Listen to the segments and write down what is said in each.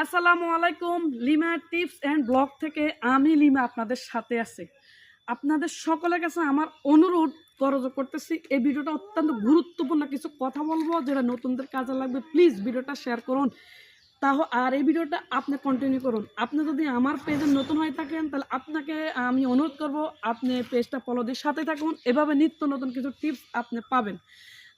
আসসালামু আলাইকুম। Lima tips and blog থেকে আমি লিমা আপনাদের সাথে আছি। আপনাদের সকলের কাছে আমার অনুরোধ করতেছি, এই ভিডিওটা অত্যন্ত গুরুত্বপূর্ণ কিছু কথা বলবো যেটা নতুনদের কাজে লাগবে। প্লিজ ভিডিওটা শেয়ার করুন, আর এই ভিডিওটা আপনি কন্টিনিউ করুন। আপনি যদি আমার পেজে নতুন হয়ে থাকেন তাহলে আপনাকে আমি অনুরোধ করব আপনি পেজটা ফলো দিয়ে সাথে থাকুন। এভাবে নিত্য নতুন কিছু টিপস আপনি পাবেন।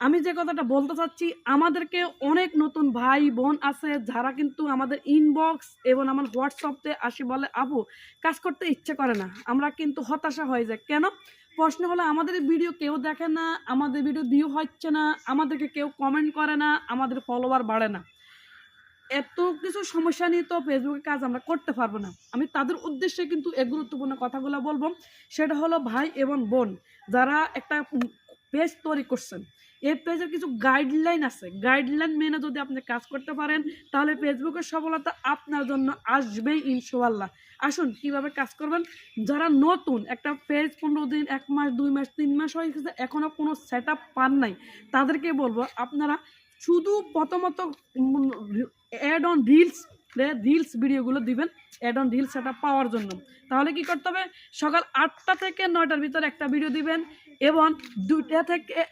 আমি যে কথাটা বলতে চাচ্ছি, আমাদেরকে অনেক নতুন ভাই বোন আছে যারা কিন্তু আমাদের ইনবক্স এবং আমার হোয়াটসঅ্যাপে আসি বলে, আপু কাজ করতে ইচ্ছে করে না, আমরা কিন্তু হতাশা হয়ে যায়। কেন? প্রশ্ন হলো আমাদের ভিডিও কেউ দেখে না, আমাদের ভিডিও ভিউ হচ্ছে না, আমাদেরকে কেউ কমেন্ট করে না, আমাদের ফলোয়ার বাড়ে না। এত কিছু সমস্যা নিয়ে তো ফেসবুকে কাজ আমরা করতে পারবো না। আমি তাদের উদ্দেশ্যে কিন্তু এই গুরুত্বপূর্ণ কথাগুলো বলবো। সেটা হলো ভাই এবং বোন যারা একটা পেজ তৈরি করছেন, এই পেজের কিছু গাইডলাইন আছে। গাইডলাইন মেনে যদি আপনি কাজ করতে পারেন তাহলে ফেসবুকের সফলতা আপনার জন্য আসবেই ইনশাআল্লাহ। আসুন কিভাবে কাজ করবেন। যারা নতুন একটা পেজ 15 দিন, 1 মাস, 2 মাস, 3 মাস হয়ে গেছে, এখনও কোনো সেট আপ পান নাই, তাদেরকে বলবো আপনারা শুধু প্রথমত অ্যাড অন রিলস ভিডিওগুলো দিবেন অ্যাড অন রিলস সেটা পাওয়ার জন্য। তাহলে কি করতে হবে? সকাল 8টা থেকে 9টার ভিতরে একটা ভিডিও দিবেন, এবং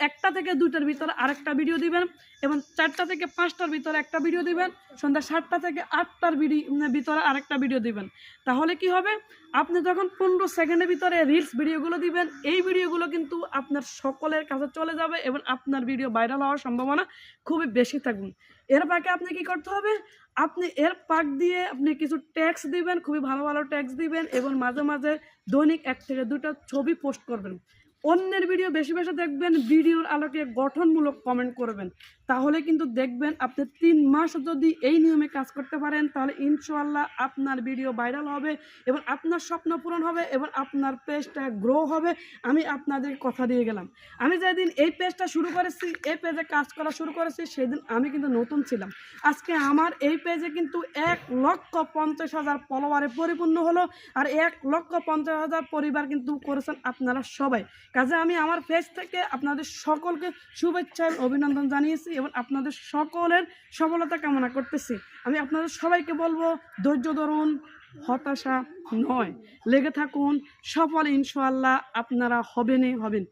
1টা থেকে 2টার ভিতরে আরেকটা ভিডিও দিবেন, এবং 4টা থেকে 5টার ভিতরে একটা ভিডিও দিবেন, সন্ধ্যা 7টা থেকে 8টার ভিতরে আরেকটা ভিডিও দিবেন। তাহলে কি হবে? আপনি যখন 15 সেকেন্ডের ভিতরে রিলস ভিডিওগুলো দিবেন, এই ভিডিওগুলো কিন্তু আপনার সকলের কাছে চলে যাবে এবং আপনার ভিডিও ভাইরাল হওয়ার সম্ভাবনা খুবই বেশি থাকবে। এর ফাঁকে আপনি কি করতে হবে? আপনি এর ফাঁক দিয়ে আপনি কিছু ট্যাক্স দিবেন, খুবই ভালো ভালো ট্যাক্স দিবেন, এবং মাঝে মাঝে দৈনিক 1 থেকে 2টা ছবি পোস্ট করবেন। অন্যের ভিডিও বেশি বেশি দেখবেন, ভিডিওর আলোকে গঠনমূলক কমেন্ট করবেন। তাহলে কিন্তু দেখবেন আপনি 3 মাস যদি এই নিয়মে কাজ করতে পারেন তাহলে ইনশাআল্লাহ আপনার ভিডিও ভাইরাল হবে এবং আপনার স্বপ্ন পূরণ হবে এবং আপনার পেজটা গ্রো হবে। আমি আপনাদের কথা দিয়ে গেলাম। আমি যেদিন এই পেজটা শুরু করেছি, এই পেজে কাজ করা শুরু করেছি, সেদিন আমি কিন্তু নতুন ছিলাম। আজকে আমার এই পেজে কিন্তু 1,50,000 ফলোয়ারে পরিপূর্ণ হলো, আর 1,50,000 পরিবার কিন্তু করেছেন আপনারা সবাই। কাজে আমি আমার পেজ থেকে আপনাদের সকলকে শুভেচ্ছা অভিনন্দন জানিয়েছি এবং আপনাদের সকলের সফলতা কামনা করতেছি। আমি আপনাদের সবাইকে বলবো, ধৈর্য ধরুন, হতাশা নয়, লেগে থাকুন, সফল ইনশাআল্লাহ আপনারা হবেন।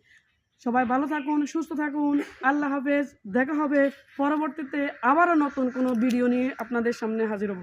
সবাই ভালো থাকুন, সুস্থ থাকুন। আল্লাহ হাফেজ। দেখা হবে পরবর্তীতে আবারও নতুন কোনো ভিডিও নিয়ে আপনাদের সামনে হাজির হব।